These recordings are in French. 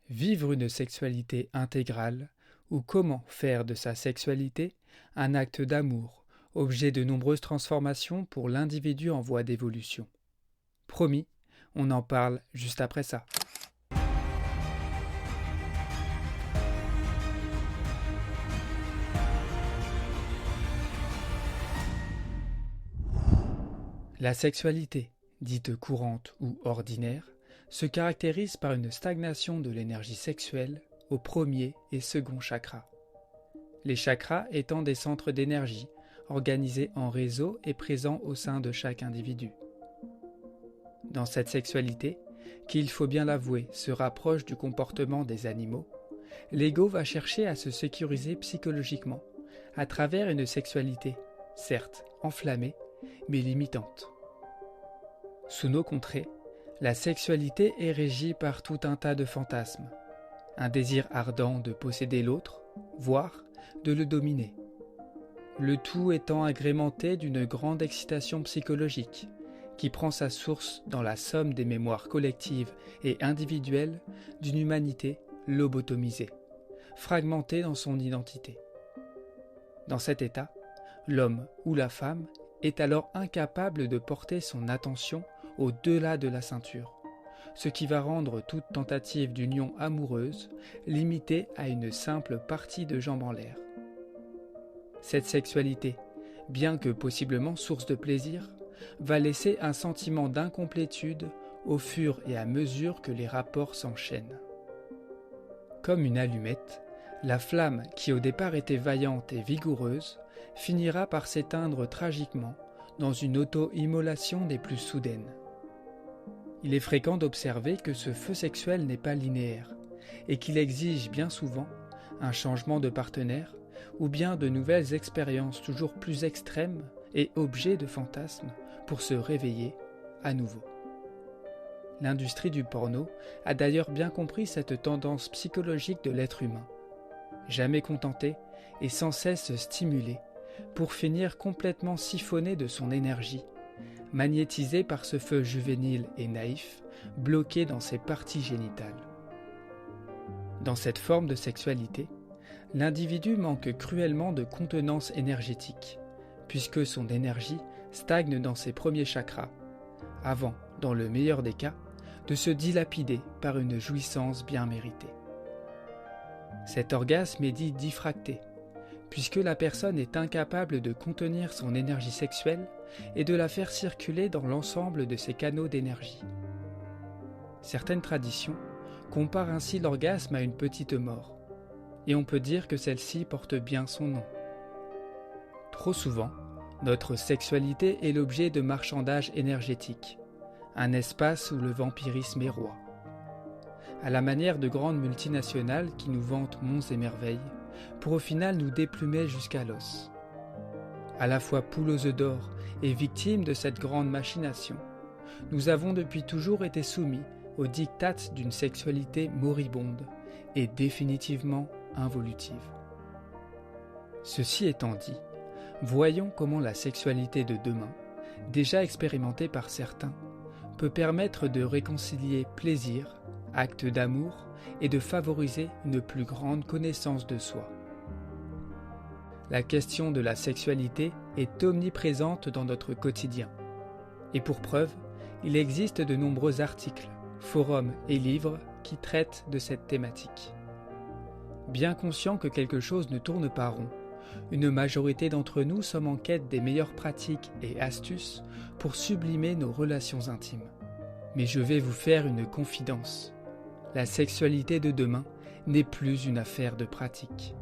Vivre une sexualité intégrale ou comment faire de sa sexualité un acte d'amour, objet de nombreuses transformations pour l'individu en voie d'évolution. Promis, on en parle juste après ça. La sexualité, dite courante ou ordinaire, se caractérise par une stagnation de l'énergie sexuelle au premier et second chakra. Les chakras étant des centres d'énergie organisés en réseau et présents au sein de chaque individu. Dans cette sexualité, qui il faut bien l'avouer se rapproche du comportement des animaux, l'ego va chercher à se sécuriser psychologiquement à travers une sexualité, certes enflammée, mais limitante. Sous nos contrées, la sexualité est régie par tout un tas de fantasmes, un désir ardent de posséder l'autre, voire de le dominer. Le tout étant agrémenté d'une grande excitation psychologique, qui prend sa source dans la somme des mémoires collectives et individuelles d'une humanité lobotomisée, fragmentée dans son identité. Dans cet état, l'homme ou la femme est alors incapable de porter son attention au-delà de la ceinture, ce qui va rendre toute tentative d'union amoureuse limitée à une simple partie de jambes en l'air. Cette sexualité, bien que possiblement source de plaisir, va laisser un sentiment d'incomplétude au fur et à mesure que les rapports s'enchaînent. Comme une allumette, la flamme qui au départ était vaillante et vigoureuse finira par s'éteindre tragiquement dans une auto-immolation des plus soudaines. Il est fréquent d'observer que ce feu sexuel n'est pas linéaire et qu'il exige bien souvent un changement de partenaire ou bien de nouvelles expériences toujours plus extrêmes et objets de fantasmes pour se réveiller à nouveau. L'industrie du porno a d'ailleurs bien compris cette tendance psychologique de l'être humain, jamais contenté et sans cesse stimulé, pour finir complètement siphonné de son énergie, magnétisé par ce feu juvénile et naïf, bloqué dans ses parties génitales. Dans cette forme de sexualité, l'individu manque cruellement de contenance énergétique, puisque son énergie stagne dans ses premiers chakras, avant, dans le meilleur des cas, de se dilapider par une jouissance bien méritée. Cet orgasme est dit diffracté, puisque la personne est incapable de contenir son énergie sexuelle et de la faire circuler dans l'ensemble de ses canaux d'énergie. Certaines traditions comparent ainsi l'orgasme à une petite mort, et on peut dire que celle-ci porte bien son nom. Trop souvent, notre sexualité est l'objet de marchandages énergétiques, un espace où le vampirisme est roi. À la manière de grandes multinationales qui nous vantent monts et merveilles, pour au final nous déplumer jusqu'à l'os. À la fois poule aux œufs d'or et victime de cette grande machination, nous avons depuis toujours été soumis aux diktats d'une sexualité moribonde et définitivement involutive. Ceci étant dit, voyons comment la sexualité de demain, déjà expérimentée par certains, peut permettre de réconcilier plaisir, acte d'amour et de favoriser une plus grande connaissance de soi. La question de la sexualité est omniprésente dans notre quotidien. Et pour preuve, il existe de nombreux articles, forums et livres qui traitent de cette thématique. Bien conscient que quelque chose ne tourne pas rond, une majorité d'entre nous sommes en quête des meilleures pratiques et astuces pour sublimer nos relations intimes. Mais je vais vous faire une confidence. La sexualité de demain n'est plus une affaire de pratique.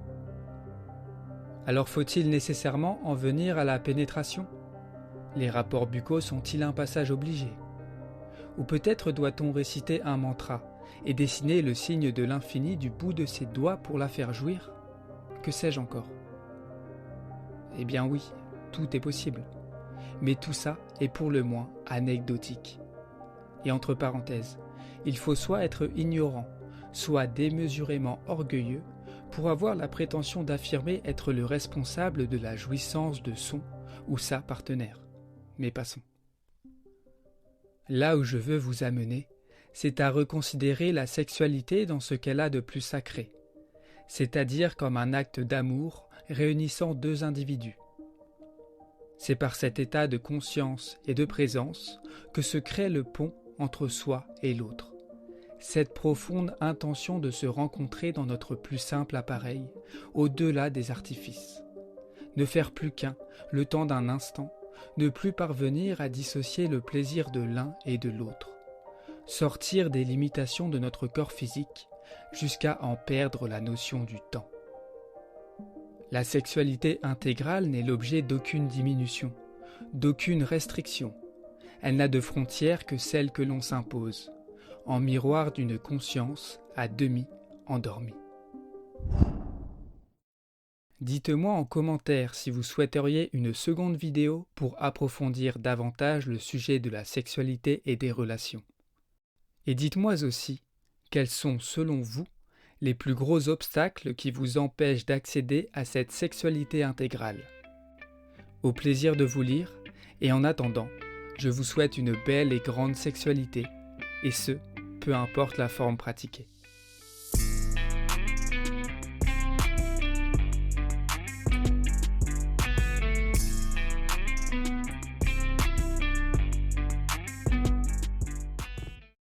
Alors faut-il nécessairement en venir à la pénétration ? Les rapports buccaux sont-ils un passage obligé ? Ou peut-être doit-on réciter un mantra et dessiner le signe de l'infini du bout de ses doigts pour la faire jouir ? Que sais-je encore ? Eh bien oui, tout est possible. Mais tout ça est pour le moins anecdotique. Et entre parenthèses, il faut soit être ignorant, soit démesurément orgueilleux pour avoir la prétention d'affirmer être le responsable de la jouissance de son ou sa partenaire. Mais passons. Là où je veux vous amener, c'est à reconsidérer la sexualité dans ce qu'elle a de plus sacré, c'est-à-dire comme un acte d'amour réunissant deux individus. C'est par cet état de conscience et de présence que se crée le pont entre soi et l'autre. Cette profonde intention de se rencontrer dans notre plus simple appareil, au-delà des artifices. Ne faire plus qu'un, le temps d'un instant, ne plus parvenir à dissocier le plaisir de l'un et de l'autre. Sortir des limitations de notre corps physique jusqu'à en perdre la notion du temps. La sexualité intégrale n'est l'objet d'aucune diminution, d'aucune restriction. Elle n'a de frontières que celles que l'on s'impose, en miroir d'une conscience à demi endormie. Dites-moi en commentaire si vous souhaiteriez une seconde vidéo pour approfondir davantage le sujet de la sexualité et des relations. Et dites-moi aussi, quels sont selon vous les plus gros obstacles qui vous empêchent d'accéder à cette sexualité intégrale. Au plaisir de vous lire, et en attendant, je vous souhaite une belle et grande sexualité, et ce, peu importe la forme pratiquée.